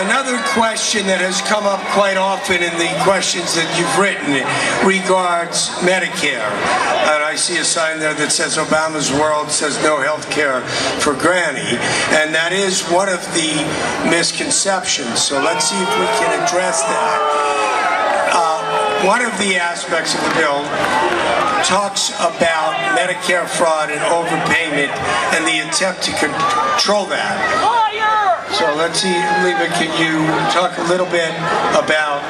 Another question that has come up quite often in the questions that you've written regards Medicare. And I see a sign there that says Obama's world says no health care for Granny. And that is one of the misconceptions. So let's see if we can address that. One of the aspects of the bill talks about Medicare fraud and overpayment and the attempt to control that. So let's see, Leva, can you talk a little bit about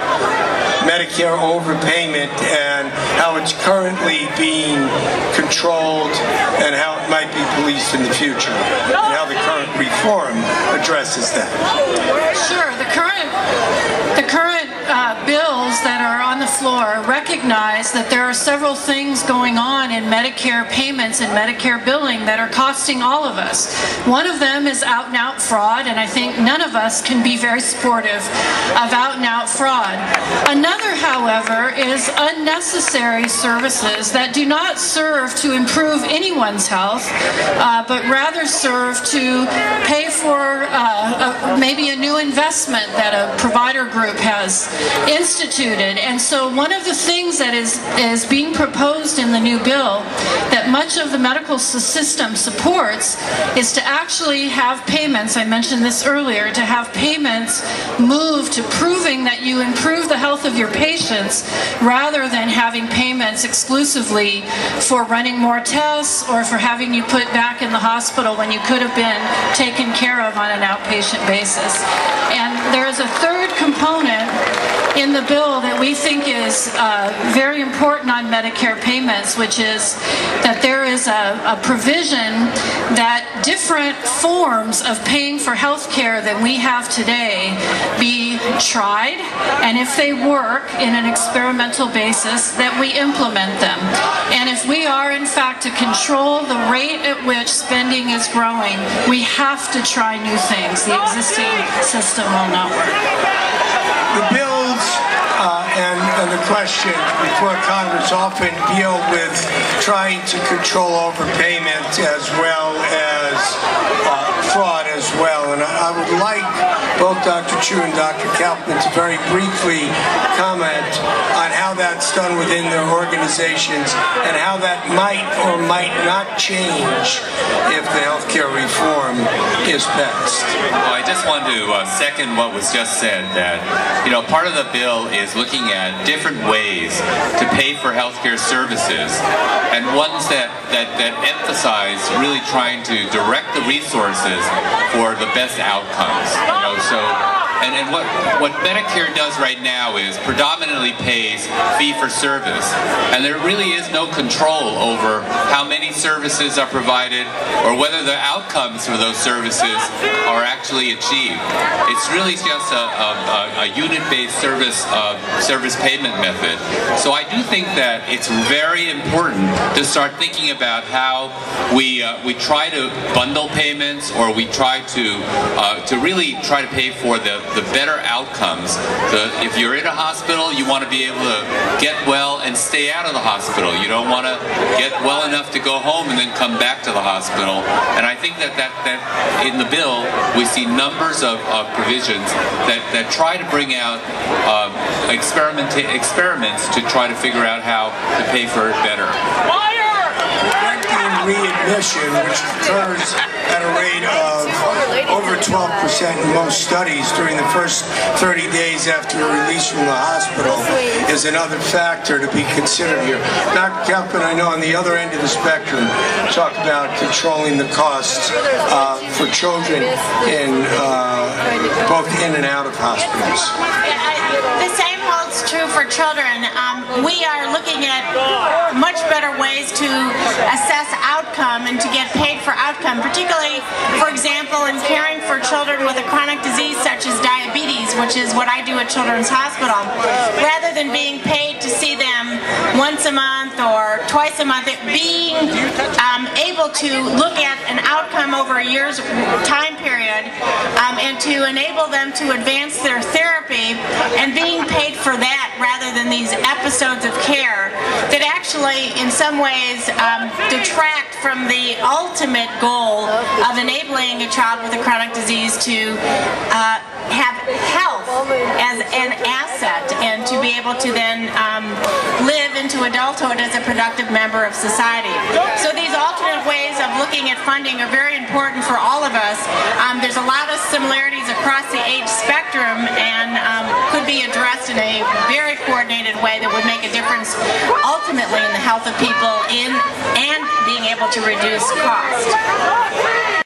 Medicare overpayment and how it's currently being controlled and how it might be policed in the future, and how the current reform addresses that? Sure. The current bills that are on the floor recognize that there are several things going on in Medicare payments and Medicare billing that are costing all of us. One of them is out-and-out fraud, and I think none of us can be very supportive of out-and-out fraud. Another, however, is unnecessary services that do not serve to improve anyone's health, but rather serve to pay for maybe a new investment that a provider group has instituted. And so one of the things that is being proposed in the new bill that much of the medical system supports is to actually have payments, I mentioned this earlier, to have payments move to proving that you improve the health of your patients rather than having payments exclusively for running more tests or for having you put back in the hospital when you could have been taken care of on an outpatient basis. And there is a third component in the bill that we think is very important on Medicare payments, which is that there is a provision that different forms of paying for health care that we have today be tried, and if they work in an experimental basis, that we implement them. And if we are in fact to control the rate at which spending is growing, we have to try new things. The existing system will not work. The bills and the questions before Congress often deal with trying to control overpayment as well as fraud as well. And I would like both Dr. Chu and Dr. Kaufman to very briefly comment on how that's done within their organizations and how that might or might not change if the healthcare reform is passed. Well, I just want to second what was just said, that part of the bill is looking at different ways to pay for healthcare services, and ones that emphasize really trying to direct the resources for the best outcomes. And what Medicare does right now is predominantly pays fee-for-service, and there really is no control over how many services are provided or whether the outcomes for those services are actually achieved. It's really just a unit-based service payment method. So I do think that it's very important to start thinking about how we try to bundle payments, or we try to really try to pay for the better outcomes. If you're in a hospital, you want to be able to get well and stay out of the hospital. You don't want to get well enough to go home and then come back to the hospital. And I think that in the bill, we see numbers of provisions that try to bring out experiments to try to figure out how to pay for it better. Readmission, which occurs at a rate of over 12% in most studies during the first 30 days after release from the hospital, is another factor to be considered here. Dr. Kaufman, I know on the other end of the spectrum, talk about controlling the costs for children in both in and out of hospitals. The same holds true for children. We are looking at much better ways to assess outcome and to get paid for outcome, particularly, for example, in caring for children with a chronic disease such as diabetes, which is what I do at Children's Hospital. Rather than being paid to see them once a month or twice a month, being able to look at an outcome over a year's time period and to enable them to advance their therapy, and being paid for that rather than these episodes of care that actually in some ways detract from the ultimate goal of enabling a child with a chronic disease to have health as an asset and to be able to then live into adulthood as a productive member of society. So these alternate ways of looking at funding are very important for all of us. There's a lot of similarities across the age spectrum and could be addressed in a very coordinated way that would make a difference ultimately in the health of people and being able to reduce cost.